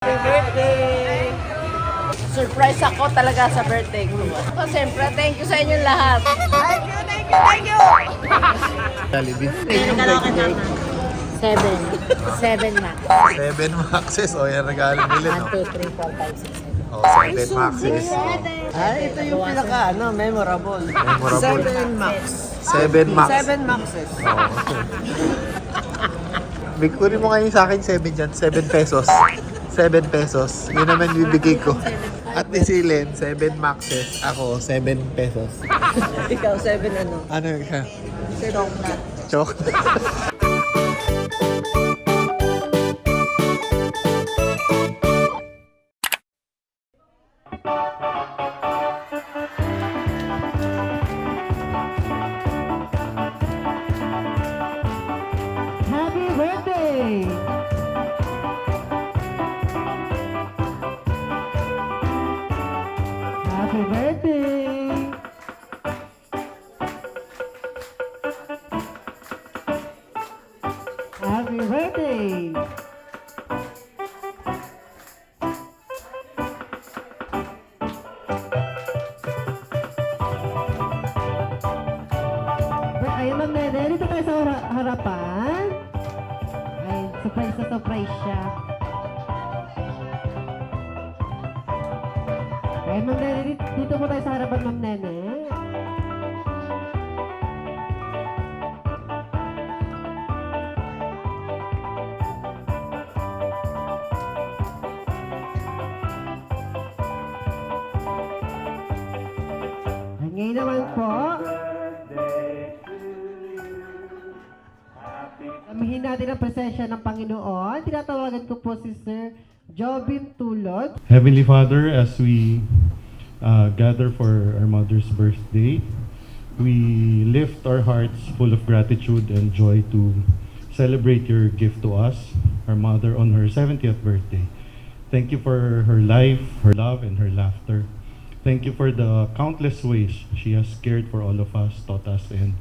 Happy birthday! Surprise ako talaga sa birthday ko. So, siyempre, thank you sa inyong lahat. Thank you, thank you, thank you! Jollibee. Regalo ka mama. 7 max. 7 maxes. O, yan regalo nila, no? 1, 2, 3, 4, 5, 6, 7. O, 7 maxes. Ito yung pinaka, memorable. Memorable. 7 max. 7 max. 7 maxes. Kunin mo ngayon sa akin 7 dyan. 7 pesos. 7 pesos. Yun naman bibigay ko. At ni Silen, 7 maxes. Ako, 7 pesos. Ikaw, 7 ano? Ano yun ka? Chocolate. Chocolate. Happy birthday! Happy birthday! Happy birthday! Ay, Ma'am Nene, dito tayo sa harapan. Ay, surprise na surprise siya. Ay, Ma'am Nene, dito po tayo sa harapan, Ma'am Nene. Ay, ngayon naman po, samahin natin ang presensya ng Panginoon. Tinatawagan ko po si Sir Jobin Tulod. Heavenly Father, as we gather for our mother's birthday, we lift our hearts full of gratitude and joy to celebrate your gift to us, our mother, on her 70th birthday. Thank you for her life, her love, and her laughter. Thank you for the countless ways she has cared for all of us, taught us, and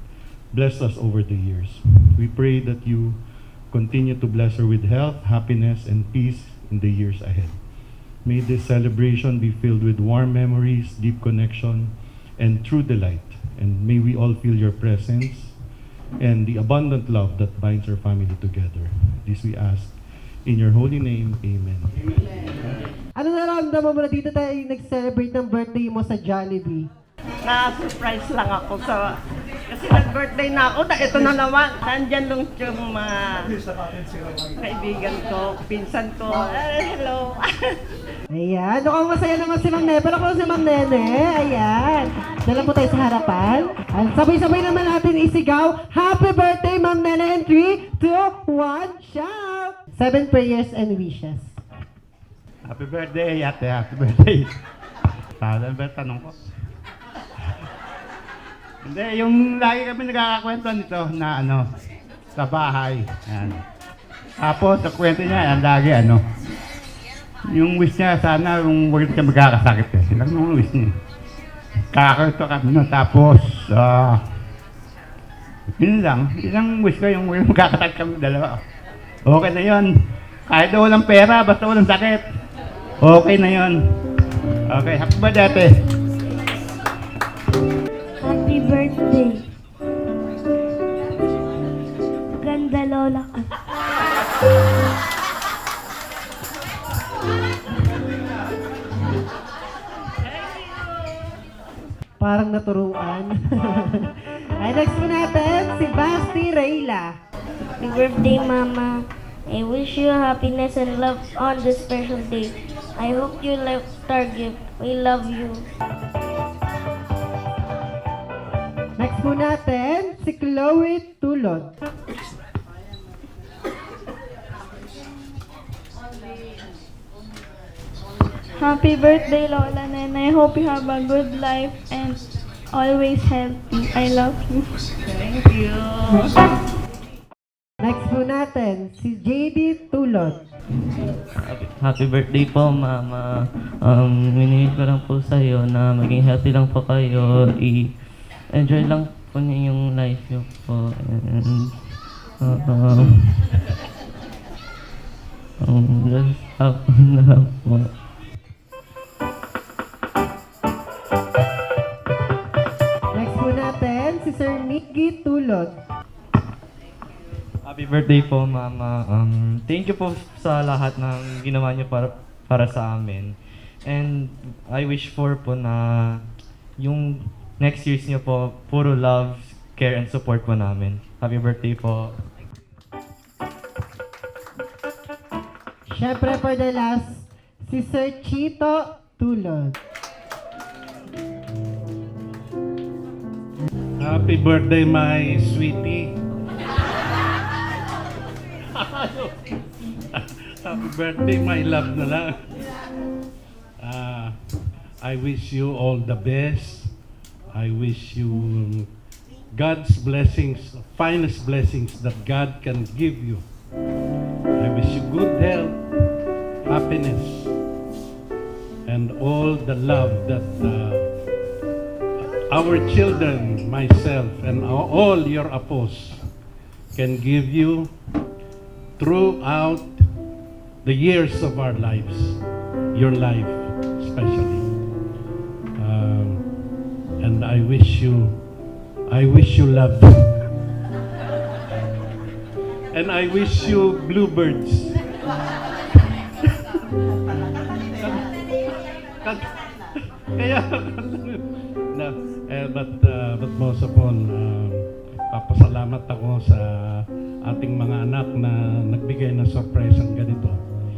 blessed us over the years. We pray that you continue to bless her with health, happiness, and peace in the years ahead. May this celebration be filled with warm memories, deep connection, and true delight. And may we all feel your presence and the abundant love that binds our family together. This we ask in your holy name. Amen. Ano nararamdaman mo na dito tayo nag-celebrate ng birthday mo sa Jollibee? Na-surprise lang ako sa... Kasi nag-birthday na ako, ito na naman. Nandyan lang yung mga kaibigan ko, pinsan ko. Hello! Ayan, mukhang masaya naman si Ma'am Nene. Pero kung si Ma'am Nene, ayan. Dala po tayo sa harapan. Sabay-sabay naman natin isigaw, Happy birthday, Ma'am Nene! In 3, 2, 1, shout! 7 prayers and wishes. Happy birthday, ate. Happy birthday. Saan ba tanong ko? Hindi, yung lagi kami nagkakakwento nito na sa bahay. Yan. Tapos, sa kwento niya, yan lagi yung wish niya, sana yung huwag siya magkakasakit eh. Sila yung wish niya. Kakakwento kami tapos, yun lang. Ilang wish ko yung huwag magkakasakit kami dalawa. Okay na yun. Kahit na walang pera, basta walang sakit. Okay na yun. Okay, happy birthday ate. Happy birthday. Ganda lola ka. Parang naturuan. Ay, next po natin, si Basti Reyla. Happy birthday, Mama. I wish you happiness and love on this special day. I hope you like our gift. We love you. Next po natin, si Chloe Tulod. Happy birthday, Lola Nene. I hope you have a good life and always healthy. I love you. Thank you! Next po natin, si JD Tulod. Happy birthday po, Mama. Winwish ko lang po sa iyo na maging healthy lang po kayo. Enjoy lang po niyo yung life niyo po. And, Just hapon na lang po. Next po natin, si Sir Mickey Tulod. Happy birthday po, Mama. Thank you po sa lahat ng ginawa niyo para sa amin. And I wish for po na yung next years niyo po, puro love, care, and support po namin. Happy birthday po. Siyempre, for the last, si Sir Chito Tulod. Happy birthday, my sweetie. Happy birthday, my love na lang. I wish you all the best. I wish you God's blessings, finest blessings that God can give you. I wish you good health, happiness, and all the love that our children, myself, and all your apostles can give you throughout the years of our lives, your life especially. And I wish you love. And I wish you bluebirds. Kaya but most of all, papasalamat ako sa ating mga anak na nagbigay ng surprise ang ganito.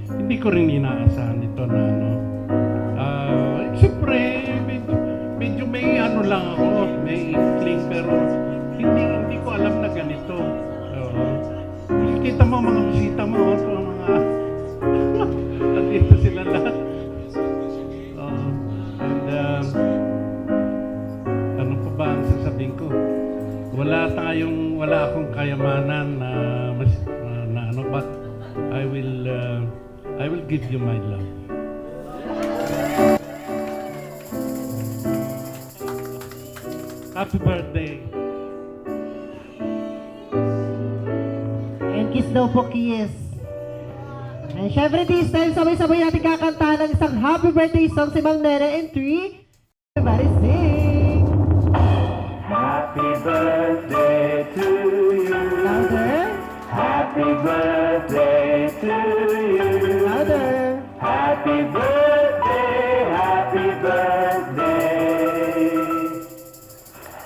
Hindi ko rin inaasahan ito na siyempre medyo may ano lang ako, may inkling, pero hindi ko alam na ganito. Kita mo mga bisita mo, mga nandito sila lahat. Ano pa ba ang sasabihin ko? Wala akong kayamanan na ano, but I will give you my love. Happy birthday. And kiss daw po, kiss. And syempre this time, sabay-sabay natin kakantahan ng isang happy birthday song si Mang Nene in 3. Everybody sing! Happy birthday to you. Louder. Happy birthday to you. Louder. Happy birthday, happy birthday.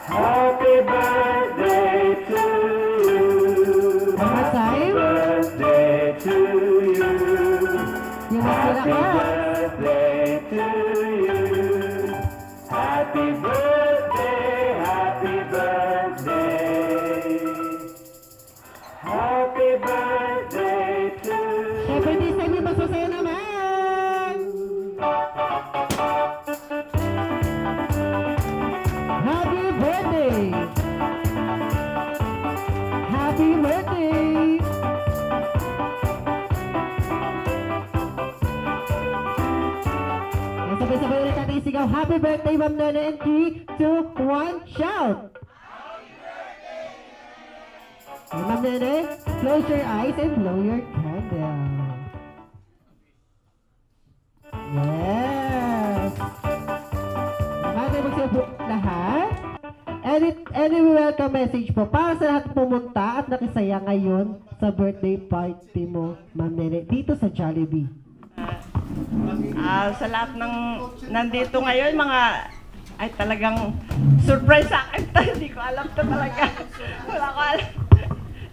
Happy birthday to you. One more time. Birthday to you. Yung mas Happy malakas. birthday to you. Happy birthday, happy birthday. Happy birthday to you. Syempre this time, yung mas masaya naman. Happy birthday! Happy birthday! And sabay-sabay ulit natin isigaw, happy birthday, Ma'am Nene, and 3, 2, 1, shout! And Ma'am Nene, close your eyes and blow your candle. Yes! Naman magsiya po lahat. Any welcome message po para sa lahat pumunta at nakisaya ngayon sa birthday party mo, Ma'am Nene, dito sa Jollibee. Sa lahat ng nandito ngayon, ay talagang surprise sa akin. Hindi ko alam to talaga. Wala ko alam.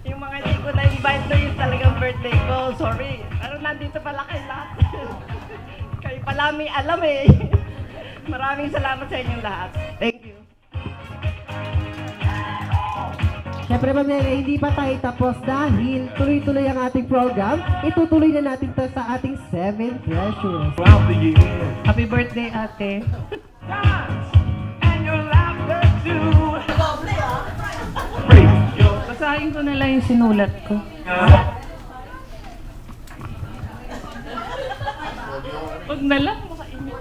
Yung mga hindi ko na-invite na yung talagang birthday ko. Sorry. Pero nandito pala kayo lahat. Kayo pala may alam eh. Maraming salamat sa inyong lahat. Thank you. Siyempre, Ma'am Nene, hindi pa tayo tapos dahil tuloy-tuloy ang ating program. Itutuloy na natin to sa ating 7 Treasures. Happy birthday, ate. Basahin ko na lang yung sinulat ko. Huwag na lang, makainit.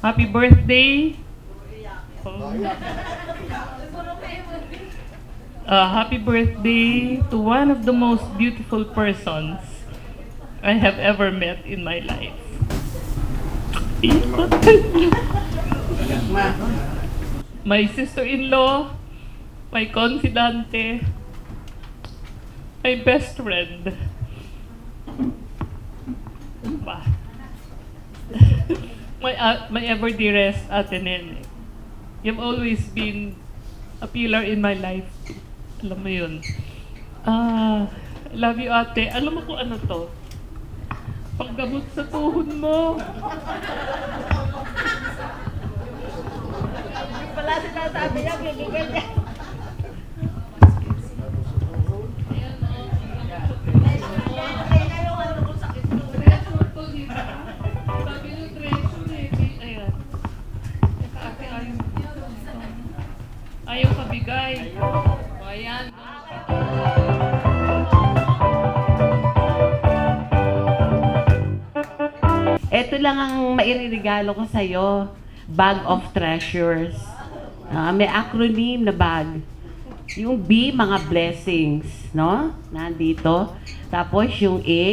Happy birthday. Happy birthday to one of the most beautiful persons I have ever met in my life. My sister-in-law, my confidante, my best friend. Pa. My ever dearest Ate Nene. You've always been a pillar in my life. Alam mo yun. Love you, ate. Alam mo kung ano to? Paggamot sa tuhod mo. Yung pala sinasabi niya, bibigyan niya. Ayaw kabigay. O, ayan. Ito lang ang mairirigalo ko sa'yo. Bag of Treasures. May acronym na bag. Yung B, mga blessings, no? Nandito. Tapos yung A,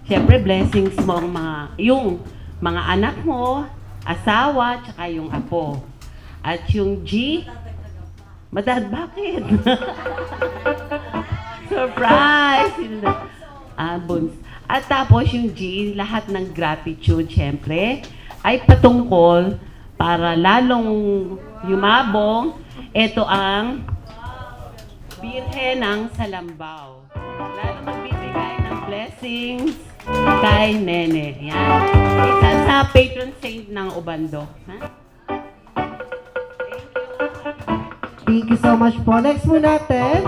syempre blessings mo ang yung mga anak mo, asawa, tsaka yung apo. At yung G, Madad, bakit? Surprise! Buns. At tapos yung G, lahat ng gratitude, syempre, ay patungkol para lalong yumabong. Ito ang Birhen ng Salambao. Lalo magbibigay ng blessings kay Nene. Yan. Isa sa patron saint ng Obando. Ha? Thank you so much po. Next mo natin.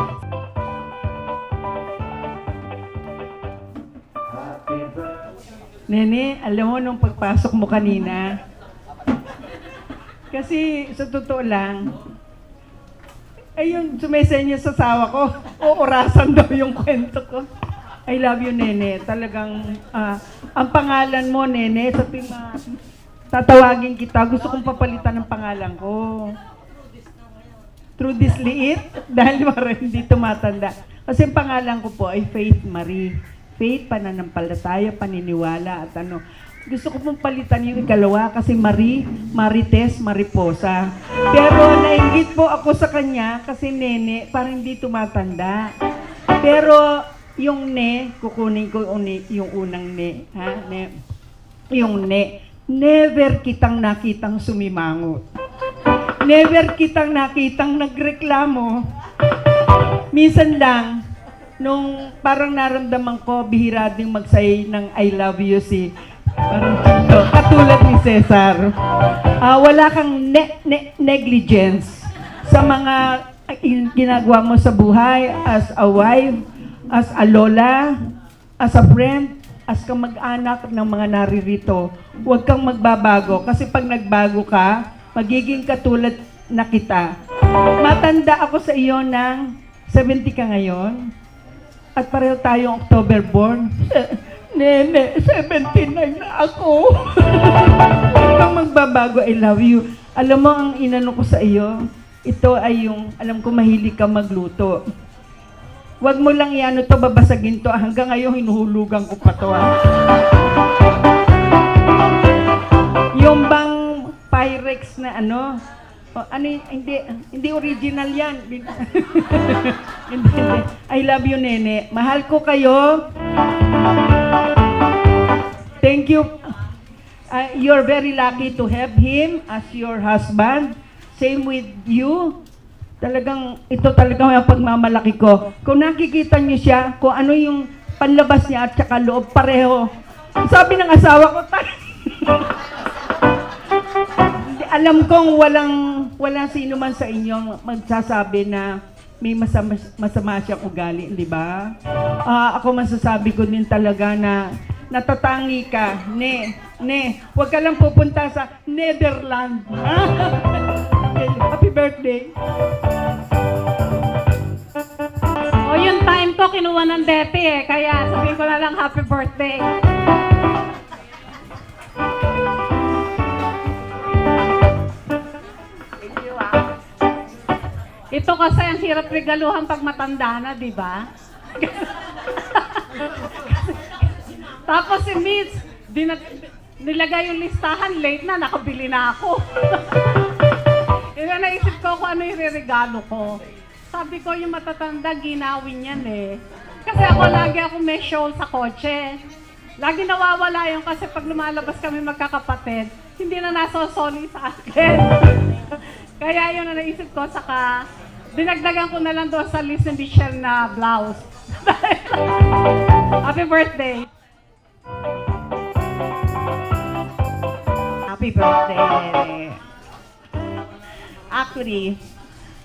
Nene, alam mo nung pagpasok mo kanina, kasi sa totoo lang, ay yung sumesenyo sa sawa ko, orasan daw yung kwento ko. I love you, Nene. Talagang, ang pangalan mo, Nene, sa tatawagin kita, gusto kong papalitan ng pangalan ko. Through this liit, dahil hindi tumatanda. Kasi ang pangalan ko po ay Faith Marie. Faith, pananampalataya, paniniwala, at ano. Gusto ko pong palitan yung ikalawa kasi Marie, Marites, Mariposa. Pero nainggit po ako sa kanya kasi Nene, parang hindi tumatanda. Pero yung Ne, kukunin ko yung unang Ne. Ha? Ne. Yung Ne, never kitang nakitang sumimangot. Never kitang nakitang nagreklamo. Minsan lang, nung parang naramdaman ko, bihira ding magsay ng I love you si parang Chito, katulad ni Cesar. Wala kang negligence sa mga ginagawa mo sa buhay as a wife, as a lola, as a friend, as kang mag-anak ng mga naririto. Huwag kang magbabago kasi pag nagbago ka, magiging katulad na kita. Matanda ako sa iyo ng 70 ka ngayon at pareho tayong October born. Nene, 79 na ako. Huwag kang magbabago, I love you. Alam mo, ang inano ko sa iyo, ito ay yung, alam ko mahilig ka magluto. Huwag mo lang yan, ito babasagin to. Hanggang ngayon, hinuhulugan ko pa to. Yung bang Pyrex na ano, hindi original yan. hindi. I love you, Nene. Mahal ko kayo. Thank you. You're very lucky to have him as your husband. Same with you. Ito talagang yung pagmamalaki ko. Kung nakikita niyo siya, kung ano yung panlabas niya at saka loob, pareho. Sabi ng asawa ko, alam kong walang sino man sa inyo magsasabi na may masama siyang ugali, di ba? Ako masasabi ko din talaga na natatangi ka. Huwag ka lang pupunta sa Netherlands. Happy birthday. Yung time ko kinuha ng Depi kaya sabihin ko na lang happy birthday. Ito kasi ang hirap regaluhan pag matanda na, di ba? Tapos si Mitch, nilagay yung listahan, late na, nakabili na ako. Naisip ko kung ano yung regalo ko. Sabi ko, yung matatanda, ginawin yan eh. Kasi lagi ako may show sa kotse. Lagi nawawala yun kasi pag lumalabas kami magkakapatid, hindi na nasosoli sa akin. Kaya yun na naisip ko, saka dinagdagan ko na lang doon sa list ni Michelle na blouse. Happy birthday! Happy birthday! Actually,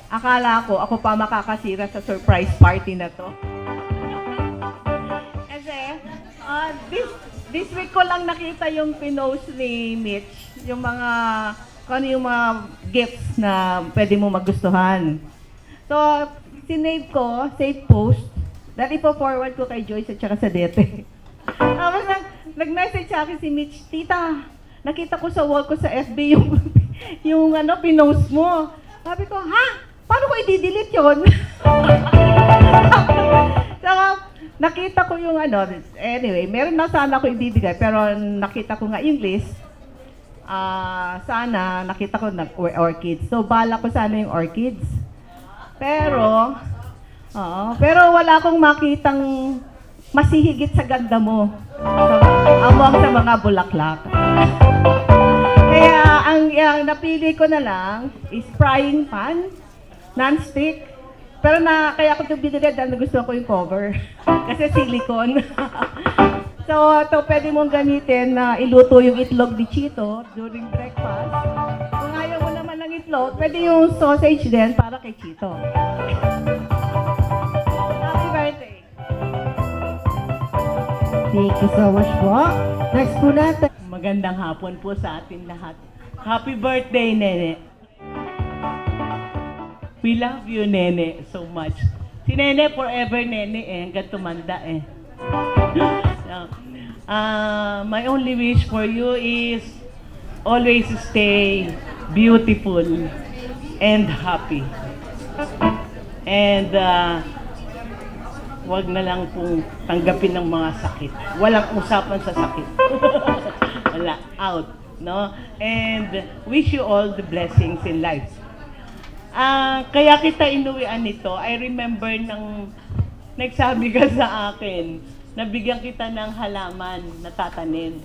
akala ko ako pa makakasira sa surprise party na to. Kasi, this week ko lang nakita yung pinost ni Mitch, yung mga, kung ano yung mga gifts na pwede mo magustuhan. So, sinave ko, save post, dahil ipo-forward ko kay Joyce at saka sa Dete. Tapos nag-message sa akin si Mitch, Tita, nakita ko sa wall ko sa FB yung pinost mo. Sabi ko, ha? Paano ko i-delete yun? Saka, nakita ko yung anyway, meron na sana ako ibibigay, pero nakita ko nga yung list. Sana, nakita ko orchids. So, bala ko sana yung orchids. Pero wala akong makitang masihigit sa ganda mo. Among sa mga bulaklak. Kaya, ang napili ko na lang is frying pan, non-stick. Pero kaya ko ito binili dahil gusto ko yung cover. Kasi silicone. So, ito pwede mong gamitin na iluto yung itlog ni Chito during breakfast. Kung ayaw mo naman ng itlog, pwede yung sausage din para kay Chito. Happy birthday! Thank you so much po. Next po natin. Magandang hapon po sa atin lahat. Happy birthday, Nene! We love you, Nene, so much. Si Nene, forever Nene hanggang tumanda my only wish for you is always stay beautiful and happy. And wag na lang pong tanggapin ng mga sakit. Walang usapan sa sakit. Wala, out, no? And wish you all the blessings in life. Kaya kita inuwian nito, I remember nang nagsabi ka sa akin, nabigyan kita ng halaman na tatanim.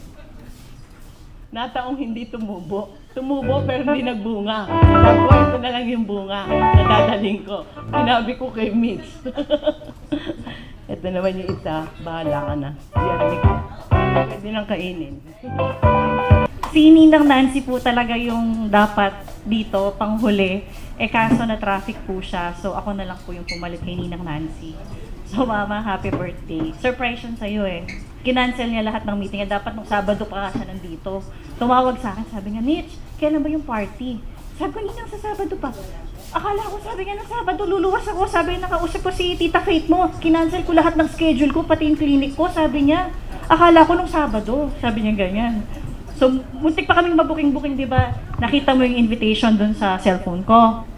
Nataong hindi tumubo. Tumubo pero hindi nagbunga. Sabi ko, ito na lang yung bunga na dadaling ko. Sinabi ko kay Mitch. Ito naman yung isa, bahala ka na. Pwede nang kainin. Si Ninang Nancy po talaga yung dapat dito, panghuli. Kaso na traffic po siya, so ako na lang po yung pumalit kay Ninang Nancy. So Mama, happy birthday. Surprise yun sa'yo eh. Kinancel niya lahat ng meeting niya. Dapat nung Sabado pa siya nandito. Tumawag sa akin, sabi niya, Mitch, kailan ba yung party? Sabi ko, Ninang, sa Sabado pa. Akala ko, sabi niya, ng Sabado, luluwas ako. Sabi niya, nakausap ko si Tita Faith mo. Kinancel ko lahat ng schedule ko, pati yung clinic ko. Sabi niya, akala ko nung Sabado. Sabi niya ganyan. So, muntik pa kaming mabuking-buking, di ba? Nakita mo yung invitation dun sa cellphone ko.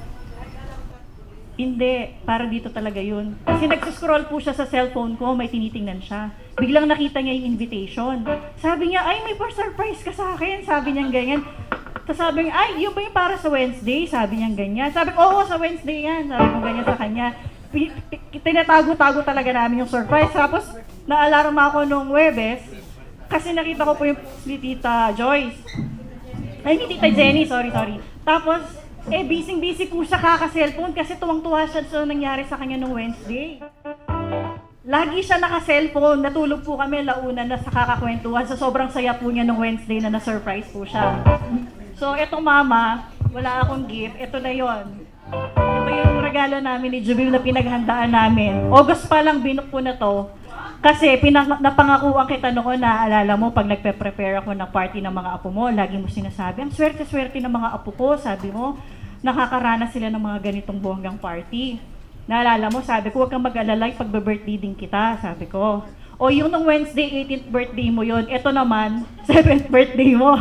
Hindi, para dito talaga yun. Kasi nagsuscroll po siya sa cellphone ko, may tinitingnan siya. Biglang nakita niya yung invitation. Sabi niya, ay, may surprise ka sa akin. Sabi niya ganyan. Tapos sabi niya, ay, yun ba yung para sa Wednesday? Sabi niya ganyan. Sabi ko, oo, sa Wednesday yan. Sabi ko ganyan sa kanya. Tinatago-tago talaga namin yung surprise. Tapos, na-alarma ako nung Webes, kasi nakita ko po yung ni Tita Joyce. Ay, ni Tita Jenny, sorry. Tapos, busy-busy po siya kaka-cellphone kasi tuwang-tuwa siya sa nangyari sa kanya nung Wednesday. Lagi siya naka-cellphone, natulog po kami launa na sa kakakwentuhan. So sobrang saya po niya nung Wednesday na na-surprise po siya. So etong Mama, wala akong gift, ito na yon. Ito yung regalo namin ni Jubil na pinaghandaan namin. August pa lang binuk po na to. Kasi napangakuan kita noon na alala mo pag nagpe-prepare ako ng party ng mga apo mo, lagi mo sinasabi, ang swerte-swerte ng mga apo ko, sabi mo, nakakaranas sila ng mga ganitong bonggang party. Naalala mo, sabi ko, huwag kang mag-alala, pagbe-birthday din kita, sabi ko. O yung nung Wednesday, 18th birthday mo yun, eto naman, 7th birthday mo.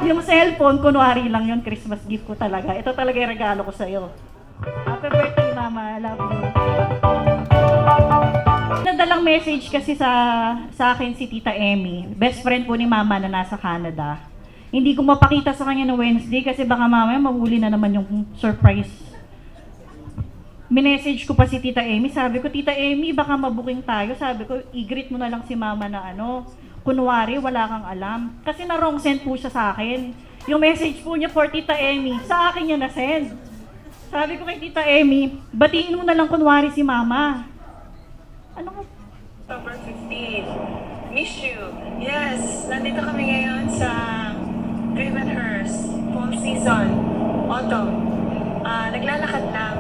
Yung cellphone, kunwari lang yun, Christmas gift ko talaga. Ito talaga yung regalo ko sa'yo. Happy birthday, Mama. I love you. Nadalang message kasi sa akin si Tita Emmy, best friend po ni Mama na nasa Canada. Hindi ko mapakita sa kanya no Wednesday kasi baka mamaya mahuli na naman yung surprise. Minessage ko pa si Tita Emmy, sabi ko, Tita Emmy, baka mabuking tayo. Sabi ko, i-greet mo na lang si Mama na kunwari, wala kang alam. Kasi na-wrong send po siya sa akin. Yung message po niya for Tita Emmy, sa akin niya na-send. Sabi ko kay Tita Emmy, batiin mo na lang kunwari si Mama. Ano ka? October 15. Miss you. Yes, nandito kami ngayon sa Gravenhurst, fall season, autumn. Naglalakad lang.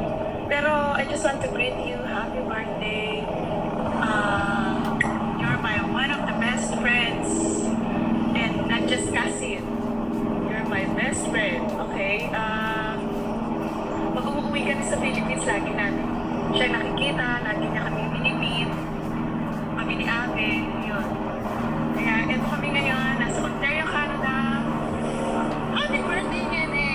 Pero I just want to greet you. Happy birthday. You're one of the best friends. And not just cousin. You're my best friend. Okay? Pag umuwi kami sa Philippines, lagi namin siya nakikita, lagi niya kami minipit. Kami ni Ate, yun. Kaya eto kami ngayon, nasa Ontario, Canada. Happy birthday, Nene!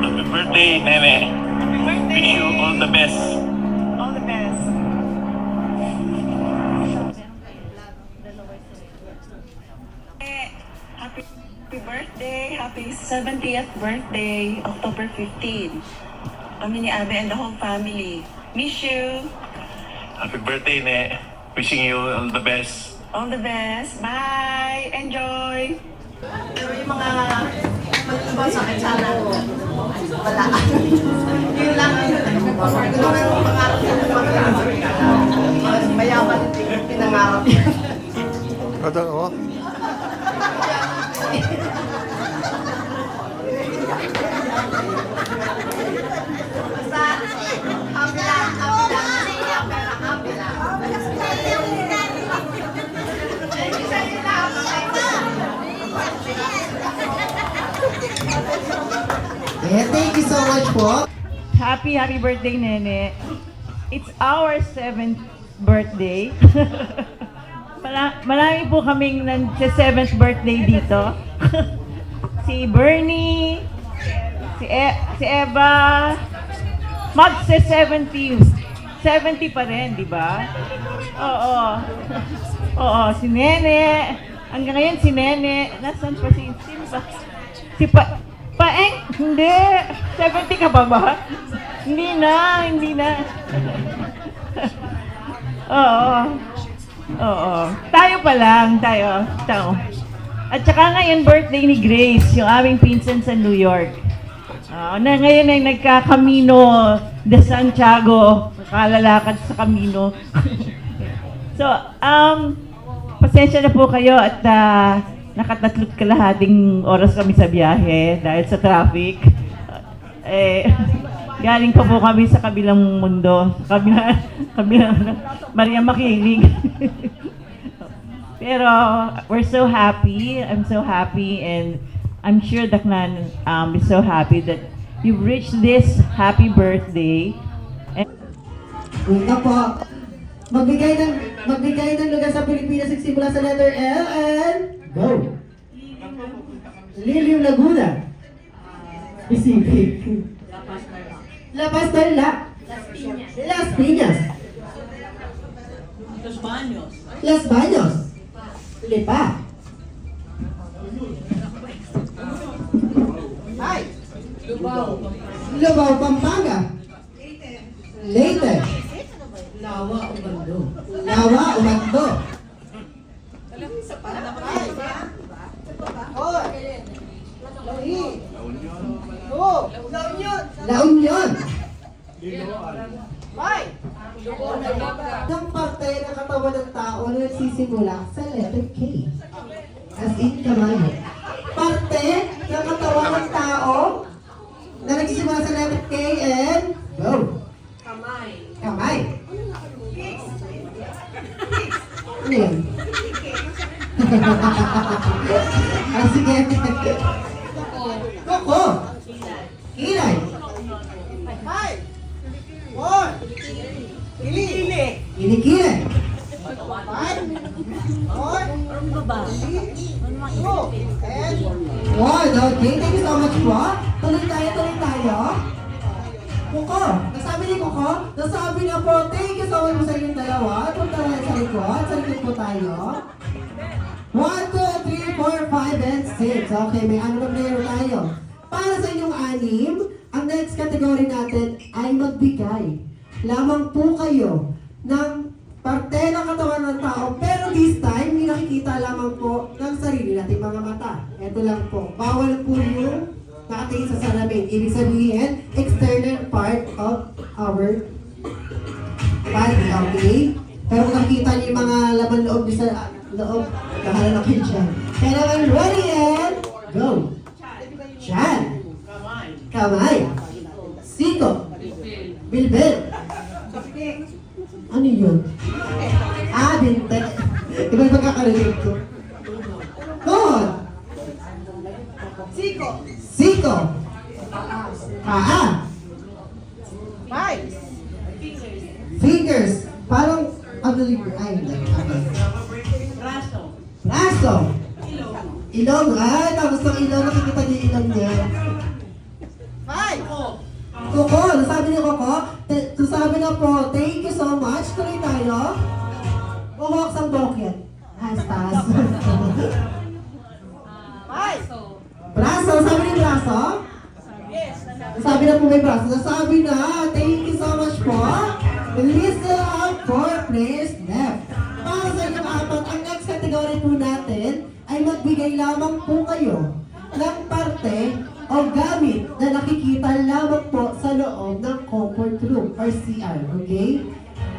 Happy birthday, Nene. Happy birthday! Wish you all the best. All the best. Happy birthday! Happy 70th birthday, October 15. Kami ni Abe and the whole family. Miss you! Happy birthday, Ne. Wishing you all the best. All the best. Bye! Enjoy! Pero yung mga magluba sa akin sana wala. Yun lang. Yung pangarap yung mayaman yung pinangarap. Ito, oh. Thank you so much po. Happy birthday, Nene. It's our 7th birthday. Marami po kaming nag-7th birthday dito. Si Bernie, si Eva, mag-70. 70 pa rin, di ba? Oo. Oo, si Nene. Hanggang ngayon si Nene. Nasaan pa si ba? Si Paeng? Hindi. 70 ka pa ba? Hindi na. Oo. Oo. Tayo pa lang. Tayo. At saka ngayon birthday ni Grace, yung aming pinsan sa New York. Na ngayon ay nagka-Camino de Santiago. Nakalalakad sa Camino. So, pasensya na po kayo at nakatatlot kalahating oras kami sa biyahe dahil sa traffic. Galing pa po kami sa kabilang mundo, kabilang Maria Makiling. Pero we're so happy. I'm so happy and I'm sure Daknan is so happy that you've reached this happy birthday. Una po, magbigay ng lugar sa Pilipinas nagsimula sa letter L and go! Lilium Laguna. Pacific. La Pastola. Las Piñas. Los Baños. Lipa. Lubao, Pampanga. Leyte. Lawa, Ubando. La Union. Ang parte ng katawan ng tao na nagsisimula sa letter K. As in, kabayo. Parte ng katawan ng tao na nagsisimula sa letter K and go. Kamay. Ano yun? Sige. Koko. Kilay. Kilikili. One, okay. Thank you so much po. Tuloy tayo. tayo? Kuko. Nasabi ni Kuko? Nasabi na po, thank you so much sa inyong dalawa. Punta na sa likod. Sa likod po tayo. 1, 2, 3, 4, 5, and 6. Okay, may ano na player tayo. Para sa inyong anim, ang next category natin ay magbigay. Lamang po kayo ng parte ng katawan ng tao, pero this time, hindi nakikita lamang po ng sarili nating mga mata. Ito lang po. Bawal po yung nakatingin sa salamin. Ibig sabihin, external part of our body, okay? Pero kung nakikita niyo yung mga laman loob niyo sa loob, bahala na kayo dyan. Kaya naman, ready and go! Chan. Kamay. Siko. Bilbil. Ano yun? Binte. Iba yung pagkakarinig ko. Tuhod. Siko. Paa. Fingers. Parang, ay, hindi. Braso. Ilong. Ay, tapos ng ilong, nakikita niyo yung ilong niya. Kuko, nasabi niyo Kuko? Sabi na po, thank you so much. Tuloy tayo. Buhok sa bucket. Hastas. Braso, sabi niyo braso? Sabi na po may braso. Nasabi na, thank you so much po. Listen up for players left. Para sa inyong apat, ang next category po natin ay magbigay lamang po kayo ng parte o gamit na nakikita lamang po sa loob ng comfort room or CR, okay?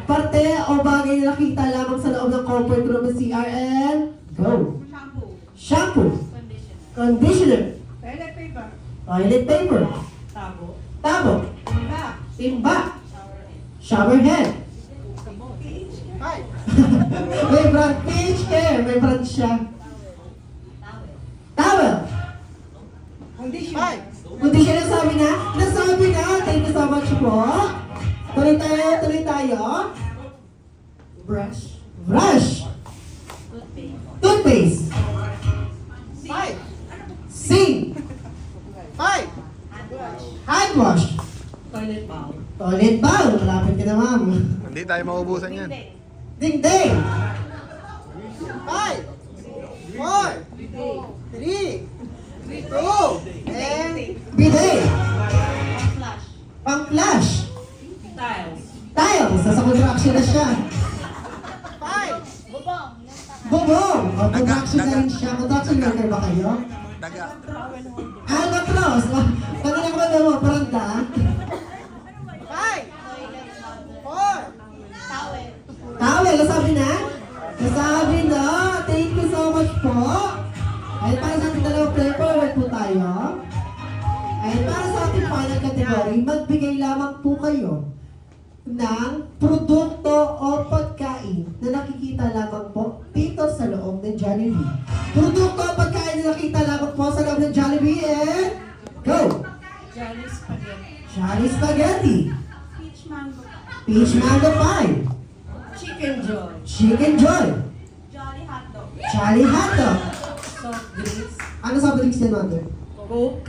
Parte o bagay na nakita lamang sa loob ng comfort room ng CR and go! Shampoo. Conditioner. Toilet paper. Tabo. Timba. Shower head. May brand page care. May brand siya. Towel. Conditioner sabi na? Nasabi na. Thank you so much po. Tuloy tayo. Brush. Toothpaste. Sink. Hand wash. Toilet bowl. Malapit ka na, ma'am. Hindi tayo maubusan yan. Ding-ding. 5, 4, 3, 2, and bidet. Pang-flash. Tiles. Nasa construction na siya. 5. Bubong. O, construction na rin siya. Construction worker ba kayo? Daga. Albatros. Kanina ko na mo, paranda. 5, 4. Towel. Nasabi na? Nasabi na. Thank you so much po. Ay, para sa ating dalawang flavor po tayo. Ay, para sa ating final category, magbigay lamang po kayo ng produkto o pagkain na nakikita lamang po dito sa loob ng Jollibee. Produkto o pagkain na nakikita lamang po sa loob ng Jollibee and go! Jolly Spaghetti. Peach Mango Pie. Chicken Joy. Jolly Hot Dog. Ano sa drinks niya, mother? Coke.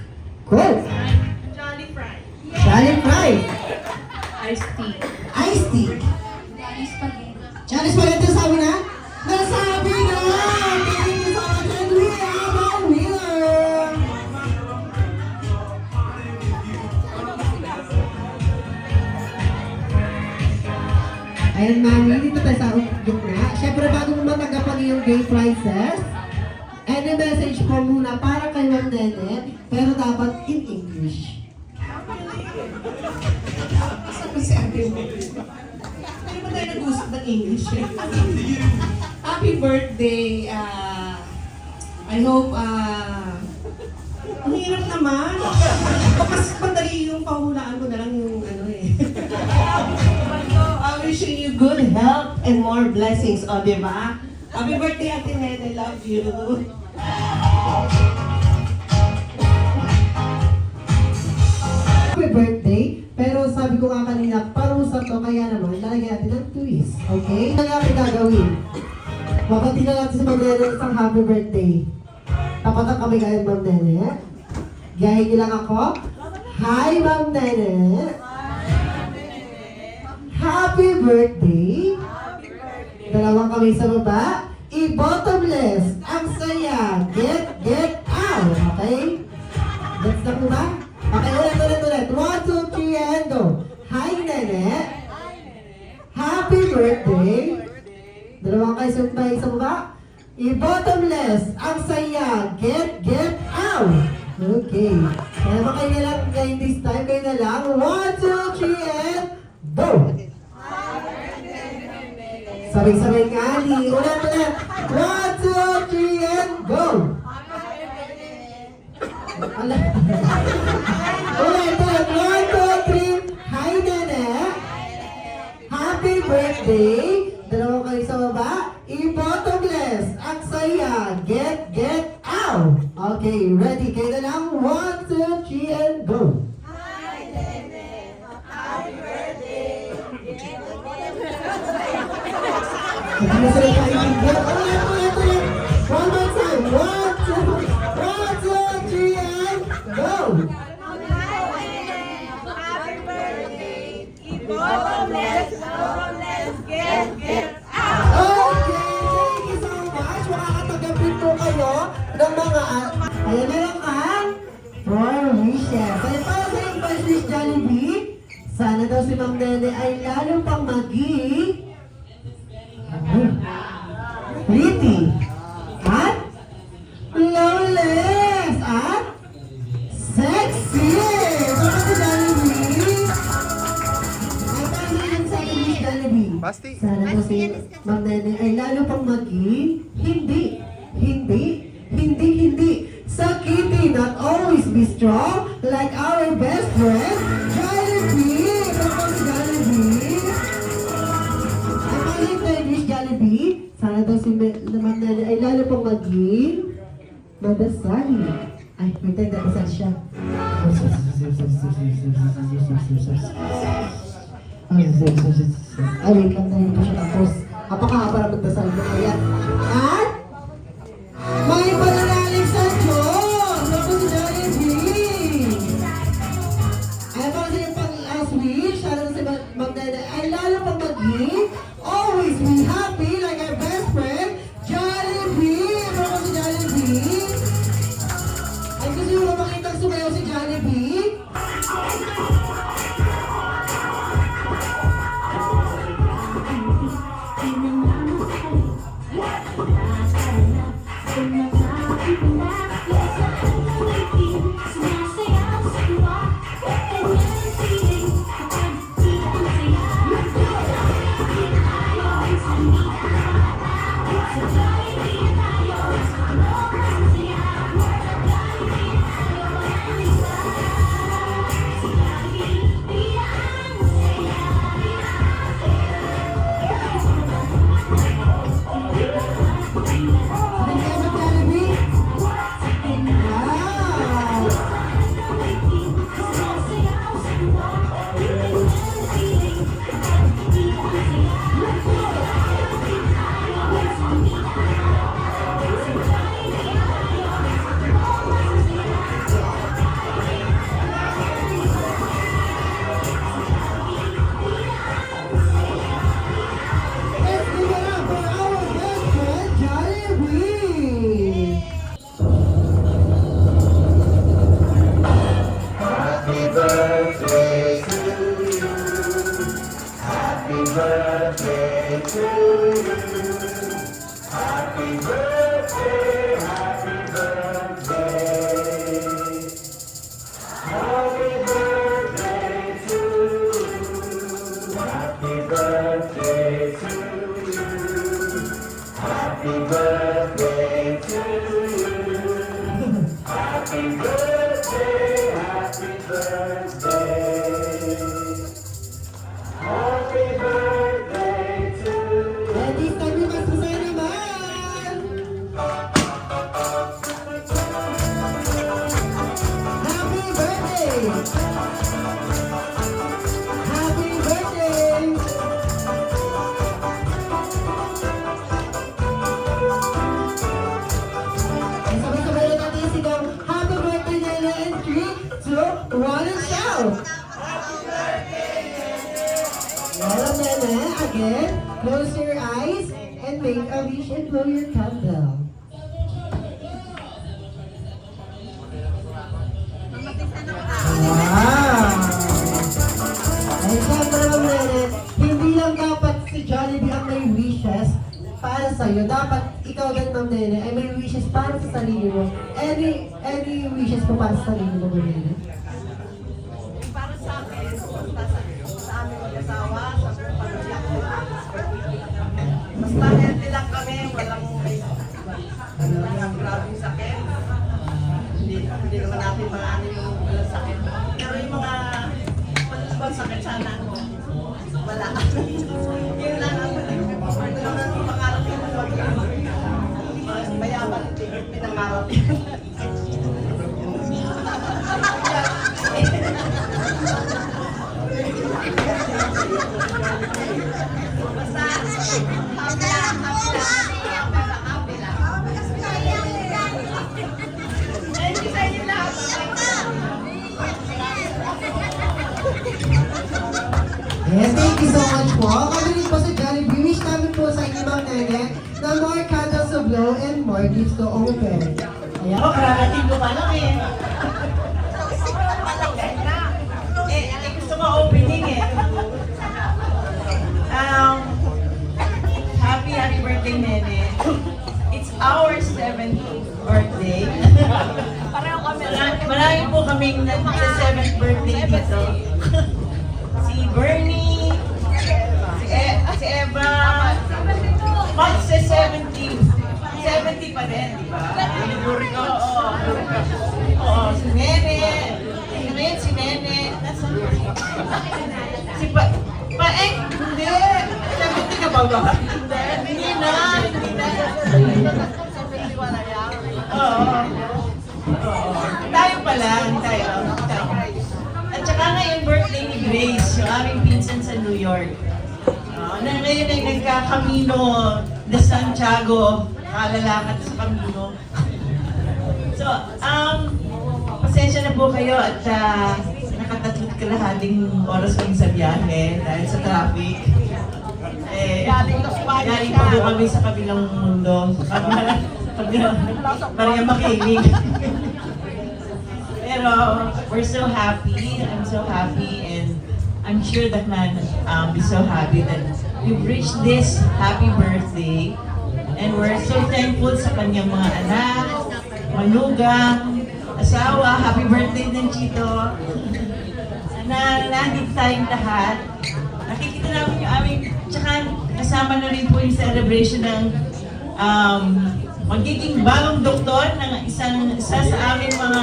Jolly Fry. Iced tea. Jolly Spaghetti, sabi na? Nasabi na! Thank you so much, and we have a winner! Ayan, mami, dito tayo sa gitna. Siyempre, bago mo matanggap ang iyong gay prizes, any message po muna para kay Ma'am Nene, pero dapat in English. Si Ate mo. Hindi mo tayo nag-usap ng English eh. Happy birthday. I hope, ang hirap naman. Mas madali yung pahulaan ko na lang yung ano eh. I'm wishing you good health and more blessings, o diba? Happy birthday, Ate Nene. Love you. Happy birthday, pero sabi ko nga kanina, parusa to, kaya naman, lalagyan natin ng twist, okay? Ano nga natin gagawin? Babati na natin sa Ma'am Nene isang happy birthday. Tapat ang kami kayo, Ma'am Nene. Gayahin niyo lang ako. Hi, Ma'am Nene. Happy birthday. Dalawang kamay sa baba. I-bottomless. Ang saya. Get out. Okay? That's na po ba? Okay, ulit. 1, 2, 3, and go. Hi, Nene. Happy birthday. Dalawang kayo sa baba. I-bottomless. Ang saya. Get out. Okay. Kaya ba kayo na lang ngayon this time? Kayo na lang. 1, 2, 3, and go. Sabay-sabay kali. Ulit. 1, 2, 3, and go. Ulit. 1, 2, 3. Hi, Nene. Happy birthday. Dalawang kayo sa baba. I-bottomless. Ang saya. Get out. Okay, ready. Kayo na lang. 1, 2, 3, and go. One more time. 1, 2, 3, and go. Okay, thank you so much. Makakatanggap din po kayo ng mga... Ayan na lang ang 4 wishes. Ay, para sa yung first wish, Jollibee, sana daw si Ma'am Nene ay lalo pang maging... pretty. At flawless. At sexy. Para si Jollibee. Ay, para sa yung second wish, Jollibee. Basti. Sana daw si Ma'am Nene ay lalo pang maging hindi sakiti, not always be strong like our best friend Jollibee. Kapag Jollibee ay maging third wish, Jollibee, sana daw si Ma'am Nene ay lalo pang maging madasali. Ay, may tayo dasal siya. Ay, wait lang tayo pa siya tapos. Apakahaba na magdasal mo kaya. At may pananalig sa Diyos! Ako si Jollibee! Ay, para sa yung pang-last wish, sana si Ma'am Nene ay lalo pang maging always be happy like our best friend, Jollibee! Ako si Jollibee! Ay, gusto nyo ba makitang sumayaw si Jollibee? Close your eyes and make a wish and blow your candle. Wow! Ay, syempre, Ma'am Nene, hindi lang dapat si Jollibee ang may wishes para sa'yo. Dapat ikaw din, Ma'am Nene, ay may wishes para sa sarili mo. Any wishes mo para sa sarili mo, Ma'am Nene? Para sa akin, sa aming mag-asawa, sa pamilya ko. Basta healthy lang kami, walang grabing sakit. Hindi naman natin maano yung walang sakit. Pero yung mga malabang sakit sana, wala. Yun lang ang pangarap yung mayaman, pinangarap yun. Basta, happy lang. Thank you sa inyo lahat. Yes, thank you so much po. Kami rin po sa Jollibee, wish namin po sa inyo, Ma'am Nene, na more candles to blow and more gifts to open. Ayan. Karating ko pa lang eh. Gusto mo opening eh. Happy birthday, Nene. It's our 70th birthday. Pareho kami. Marami po kaming nag-7th birthday dito. Si Bernie, si Eva, Max sa 70. 70 pa rin, di ba? Oo, si Nene. Ngayon si Nene. Si hindi. 70 ka ba ba? Hindi na. 70 wala yan. Oo. Tayo pa lang, tayo. At saka ngayon birthday ni Grace, yung aming pinsan sa New York. Na ngayon ay nagkakamino de Santiago, nakalalakad sa Camino. So, pasensya na po kayo at nakatatlot kalahating oras kami sa biyahe dahil sa traffic. Galing pa po kami sa kabilang mundo. Parang makinig. Pero we're so happy. I'm so happy and I'm sure that man be so happy that we've reached this happy birthday. And we're so thankful sa kanyang mga anak, manugang, asawa. Happy birthday din, Chito. Sana nandito tayong lahat. Nakikita namin yung aming, tsaka kasama na rin po yung celebration ng magiging bagong doktor ng isa sa aming mga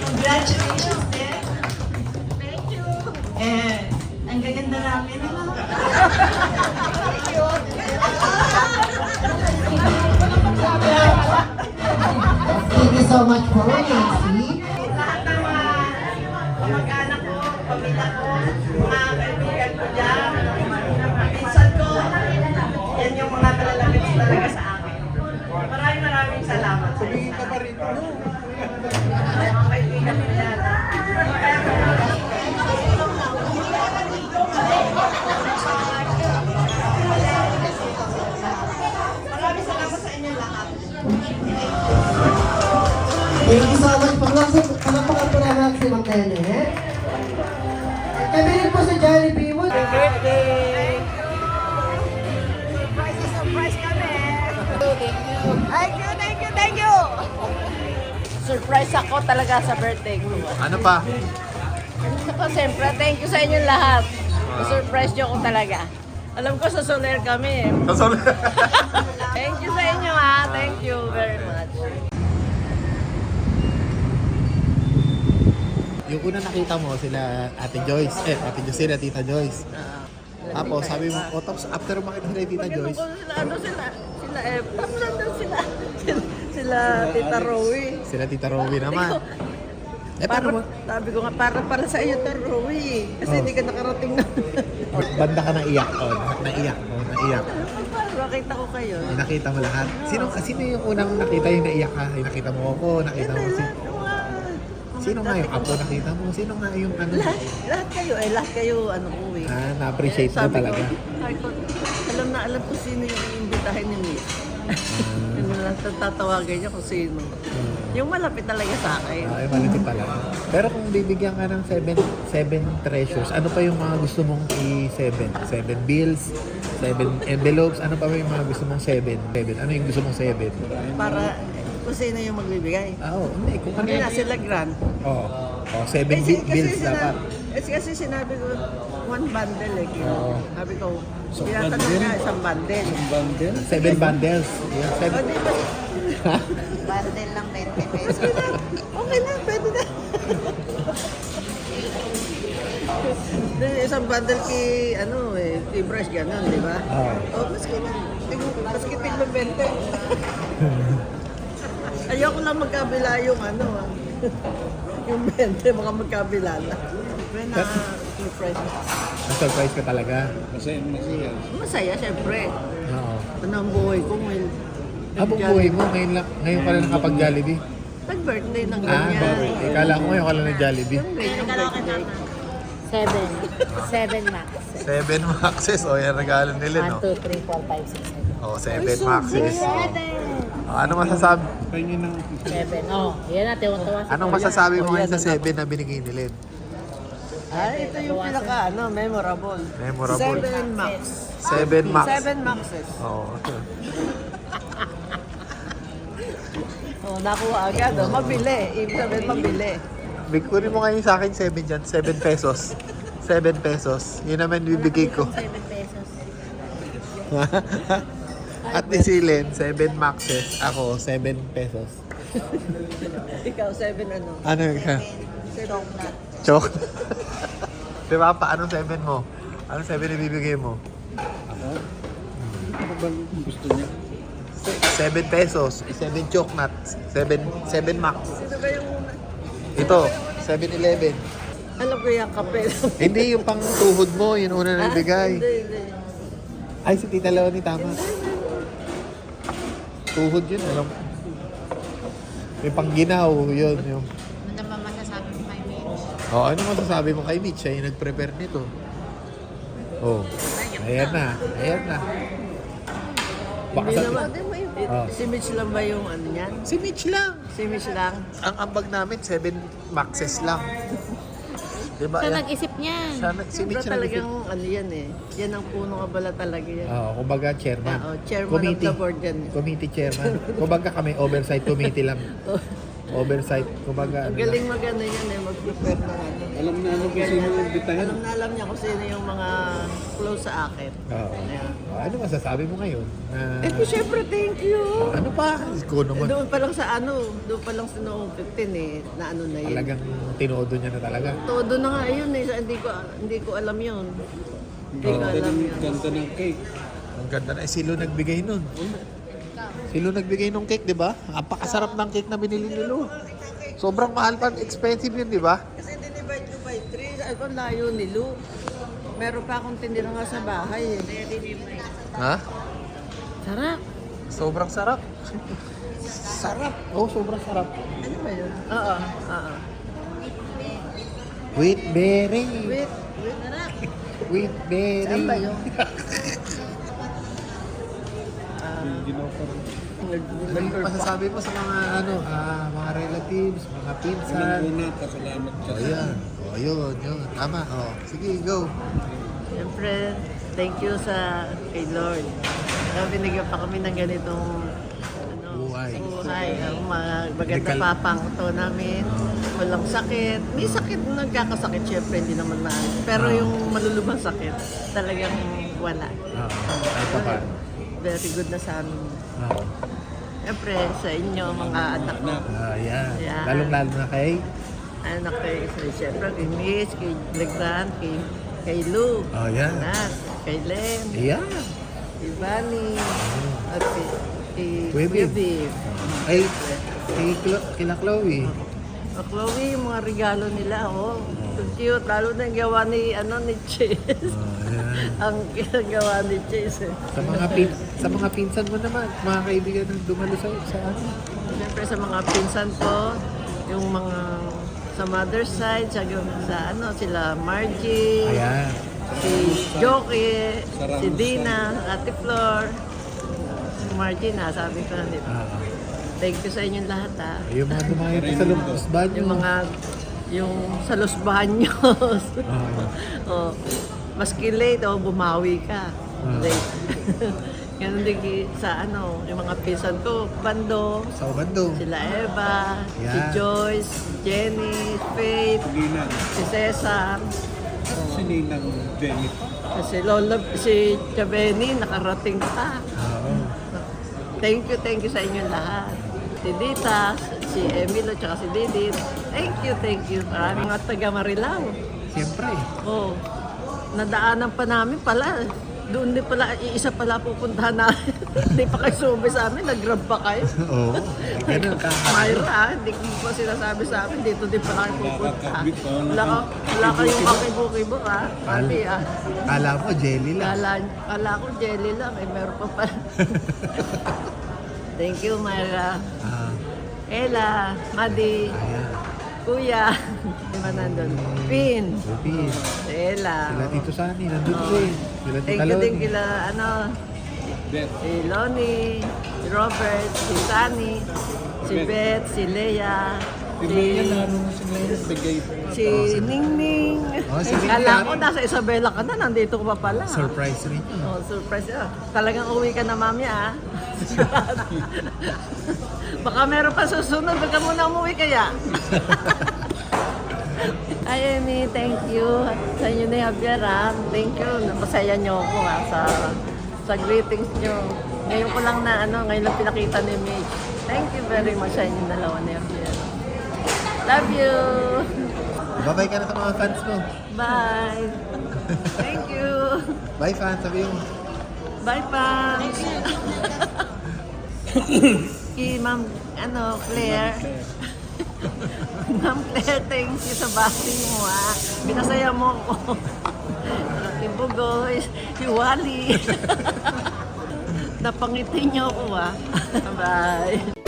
congratulations din. Thank you. And ang gaganda namin. Thank you. Thank you so much po, Nancy. Lahat ng mga mag-anak ko, pamilya ko, mga kaibigan ko dyan, pinsan ko, yan yung mga talalapit talaga sa amin. Maraming salamat sa inyo. Mga kaibigan ko dyan. Maraming salamat sa inyo lahat. Thank you so much po. Palapakan po naman si Ma'am Nene. Kami rin po sa Jollibee mo. Happy birthday! Surprise kami! Thank you! Surprise ako talaga sa birthday ko. Ano pa? Ako siyempre, thank you sa inyo lahat. Surprise nyo ko talaga. Alam ko sa Soler kami. Sa Soler? Thank you sa inyo ha. Thank you very much. Yung una nakita mo sila Ate Joyce, Ate Joyce, Tita Joyce. Tapos sabi mo, tapos after makita sila Tita Joyce. Tapos nandun sila Tita Rowie. Sila Tita Rowie naman. Paano mo? Sabi ko nga, para sa iyo, Tita Rowie. Kasi hindi ka nakarating na. Banda ka naiyak. Naiyak. Nakita ko kayo. Nakita mo lahat. Sino yung unang nakita yung naiyak ka? Yung nakita mo ako, nakita mo si... Sino nga yung apo nakita mo? Sino nga yung ano? Lahat kayo, ano ko eh. Na-appreciate mo Sabi talaga. Sabi ko, alam ko sino yung iimbitahin ni Miss. Yun lang, tatawagan niya kung sino. Yung malapit talaga sa akin. Ay, malapit talaga. Pero kung bibigyan ka ng 7 treasures, ano pa yung mga gusto mong i-7? 7 bills, 7 envelopes, ano pa yung mga gusto mong 7? Ano yung gusto mong 7? Para kung sino yung magbibigay. Oo, hindi. Kung Hindi na sila grant. Oo. 7 bills dapat. Kasi sinabi ko, 1 bundle eh. Oo. Sabi ko, tinatanong na isang bundle. 7 bundles. Yeah, 7. O, di ba? Bundle lang 20 pesos. Okay na, pwede na. Isang bundle kay brush gano'n, di ba? Oo. O, maski tiglo 20. Ayoko lang magkabila yung yung 20, baka magkabila na. Na-surprise ko. Na-surprise ka talaga. Masaya, syempre. Oo. Ano ang buhay ko ngayon? Habang buhay mo, ngayon ka lang nakapag-Jollibee. Nag-birthday ng ganyan. Birthday. Kala ko ngayon ka lang nag-Jollibee. Yung birthday. 7 max. 7 maxes. O, yan regalo nila, no? 1, 2, 3, 4, 5, 6, 7. O, 7 maxes. O, ano masasabi? 7. Oh, yan na, tiwan-tawa si Anong masasabi mo ngayon sa 7 na binigay ni Len? Ito yung memorable. Memorable. 7 max. 7 max. 7 maxes. Oo. Nakuha agad. Mabili. Ibig sabihin, mabili. Kunin mo ngayon sa akin 7 dyan. 7 pesos. 7 pesos. Yun naman bibigay ko. 7 pesos. At ni si Len, 7 maxes. Ako, 7 pesos. Ikaw, 7 ano? Ano yun ka? Chocolate. Chok. Diba pa? Anong 7 mo? Anong 7 na bibigay mo? Ano bang gusto niya? 7 pesos. 7 chocnuts. 7 max. Sino ba yung una? Ito, 7-Eleven. Alam ko yung kape. Hindi, yung pang tuhod mo, yun una na bigay. Hindi. Ay, si Tita Leonie, tama. Tuhod yun, alam mo. May pangginaw, yun. Yung. Ano naman masasabi mo kay Mitch? Oh, ano masasabi mo kay Mitch? Siya yung nag-prepare nito. Oh, ayan na. Ayan na. Baka Hindi sa... naman. Oh. Si Mitch lang ba yung ano niyan? Si Mitch lang. Si Mitch lang? Ang ambag namin, 7 maxes lang. Diba? Siya Yan? nag-isip niyan. Si Mitch Pero talagang ano yan eh. Yan ang puno kabala talaga yan. Kumbaga chairman. Chairman of the board yan. Committee chairman. Kumbaga kami, oversight committee lang. Oversight, kumbaga. Ang galing mag-ano yan eh, mag-prepare ng ano. Alam na kung sino yung bitahin. Alam niya kung sino yung mga close sa akin. Oo. Ayan. Ano masasabi mo ngayon? Siyempre, thank you. Ano pa? Ikaw naman. Doon pa lang sa doon pa lang sa noong 15 eh, na ano na yun. Talagang tinodo niya na talaga. Todo na nga yun eh, hindi ko alam yun. Hindi ko alam yun. Ganda ng cake. Ang ganda na. Silo nagbigay nun. Silo nagbigay nung cake, di ba? Napakasarap ng cake na binili ni Lu. Sobrang mahal pa. Expensive yun, di ba? Kasi dinivide ko by 3, sabi ko layo ni Lu. Meron pa akong tinira nga sa bahay eh. Ha? Sarap. Sobrang sarap. Sarap. Oh, sobrang sarap. Ano ba yun? Oo. Wheat berry. Wait. Wheat berry. Saan ba yun? Ano yung masasabi mo sa mga mga relatives, mga pinsan? Kasalamat ka. Ayan. Yun. Tama. Sige, go. Siyempre, thank you kay Lord. Binigyan pa kami ng ganitong Buhay. Ang mga maganda papangto namin. Walang sakit. May sakit, nagkakasakit syempre, hindi naman na. Pero yung malulubang sakit, talagang wala. Ay, papa. Very good na sa amin. Siyempre, sa inyo, mga anak ko. Yan. Yan. Lalong-lalo na kay? Anak kay, siyempre, kay Miss, kay Legrand, kay Lou. Yan. Anak, kay Len. Yan. Kay Bunny. At kay Webby. Webby. Ay, kila Chloe. Chloe, yung mga regalo nila, cute. Lalo na yung gawa ni Chase. Ang ginagawa ni Chase. Sa mga pinsan mo naman, mga kaibigan na dumalo sa ano? Siyempre sa mga pinsan ko, yung mga sa sa mother's side, sa sila Margie, Ayan. si Jokie, si Dina, Ate Flor, si Margie na, sabi ko na dito. Thank you sa inyong lahat ha. Yung mga dumayo pa sa Lubos-Baños. Yung sa Los Baños. Oh, maski late, bumawi ka. Late. Ganun din sa yung mga pinsan ko, Bando. Sa Bando. Sila Eva, si Joyce, Jenny, Faith, si Cesar. Si Ninang Jenny. Si Lola, si Chaveni, nakarating pa. Thank you sa inyong lahat. Si Dita, si Emilio, tsaka si Didit. Thank you. Maraming mga taga Marilao. Siyempre. Oo. Nadaanan pa namin pala. Doon din pala, isa pala pupuntahan namin. Hindi pa kayo subi sa amin, nag-grab pa kayo. Oo. Ganun ka. Myra, hindi ko pa sinasabi sa amin, dito din pala kayo pupunta. Wala kayong kakibo-kibo ha. Pati Kala mo, jelly lang. Kala ko jelly lang, meron pa pala. Thank you, Myra. Ella, Madi, Kuya, di ba nandun? Pin. Ella. Sila Tito Sani, nandun din. Sila Tita Thank you din Loni. kila, si Lonnie, si Robert, si Sunny, si Beth, si Leia, si Ningning. Si Ningning. Kala ko nasa Isabela ka na, nandito ka pa pala. Surprise rin yun. Surprise. Talagang uwi ka na mamaya Baka meron pa susunod, baka muna umuwi kaya. Ay, Amy, thank you. Sa inyo ni Javier, thank you. Napasaya niyo ako sa greetings niyo. Ngayon ko lang ngayon lang pinakita ni Mitch. Thank you very much sa inyong dalawa ni Javier. Love you! Bye-bye ka na sa mga fans mo. Bye! Thank you! Bye fans, sabi mo. Bye fans! Kay Ma'am, Claire. Ma'am Claire, thank you sa bati mo Pinasaya mo ako. Si Bugoy, si Wally. Napangiti niyo ako Bye.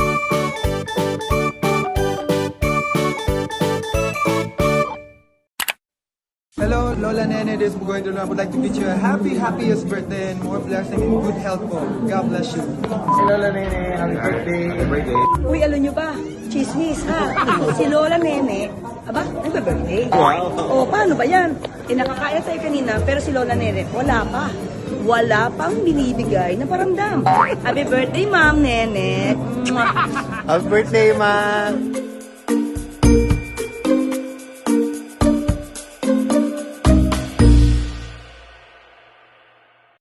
Hello, Lola Nene, this is Bugoy Dolo. I would like to wish you a happiest birthday and more blessing and good health po. God bless you. Si Lola Nene, happy birthday. Happy birthday. Uy, alam nyo ba? Chismis, ha? Si Lola Nene, nagbe-birthday. Wow. O, paano ba yan? Nakakaya tayo kanina, pero si Lola Nene, wala pa. Wala pang binibigay na paramdam. Happy birthday, Ma'am Nene. Happy birthday, Ma!